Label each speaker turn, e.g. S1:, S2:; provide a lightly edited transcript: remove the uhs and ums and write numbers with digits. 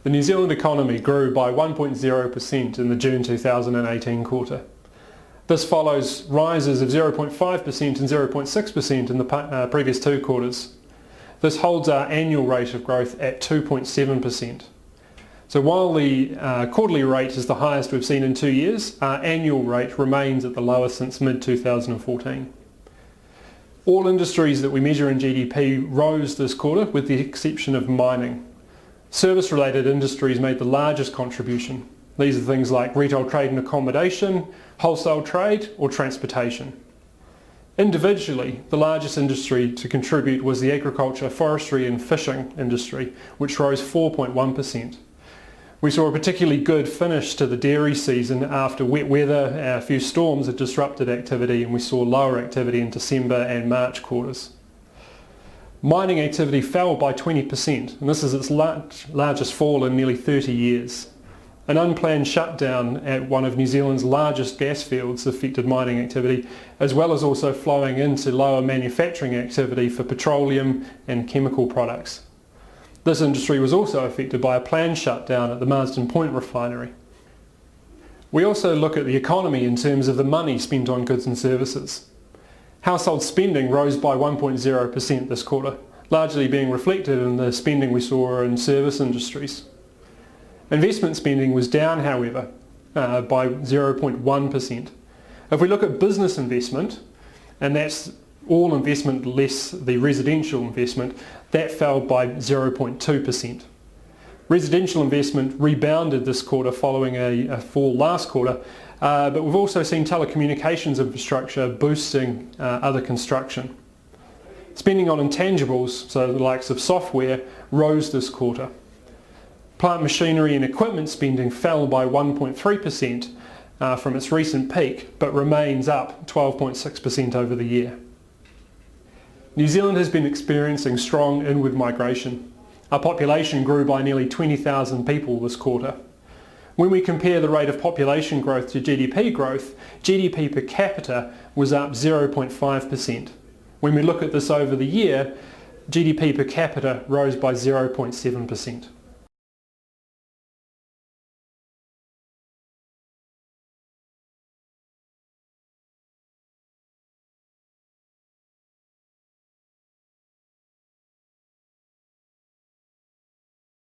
S1: The New Zealand economy grew by 1.0% in the June 2018 quarter. This follows rises of 0.5% and 0.6% in the previous two quarters. This holds our annual rate of growth at 2.7%. So while the quarterly rate is the highest we've seen in 2 years, our annual rate remains at the lowest since mid-2014. All industries that we measure in GDP rose this quarter with the exception of mining. Service-related industries made the largest contribution. These are things like retail trade and accommodation, wholesale trade or transportation. Individually, the largest industry to contribute was the agriculture, forestry and fishing industry, which rose 4.1%. We saw a particularly good finish to the dairy season after wet weather. A few storms had disrupted activity and we saw lower activity in December and March quarters. Mining activity fell by 20%, and this is its largest fall in nearly 30 years. An unplanned shutdown at one of New Zealand's largest gas fields affected mining activity, as well as also flowing into lower manufacturing activity for petroleum and chemical products. This industry was also affected by a planned shutdown at the Marsden Point refinery. We also look at the economy in terms of the money spent on goods and services. Household spending rose by 1.0% this quarter, largely being reflected in the spending we saw in service industries. Investment spending was down, however, by 0.1%. If we look at business investment, and that's all investment less the residential investment, that fell by 0.2%. Residential investment rebounded this quarter following a fall last quarter, but we've also seen telecommunications infrastructure boosting other construction. Spending on intangibles, so the likes of software, rose this quarter. Plant machinery and equipment spending fell by 1.3% from its recent peak, but remains up 12.6% over the year. New Zealand has been experiencing strong inward migration. Our population grew by nearly 20,000 people this quarter. When we compare the rate of population growth to GDP growth, GDP per capita was up 0.5%. When we look at this over the year, GDP per capita rose by 0.7%.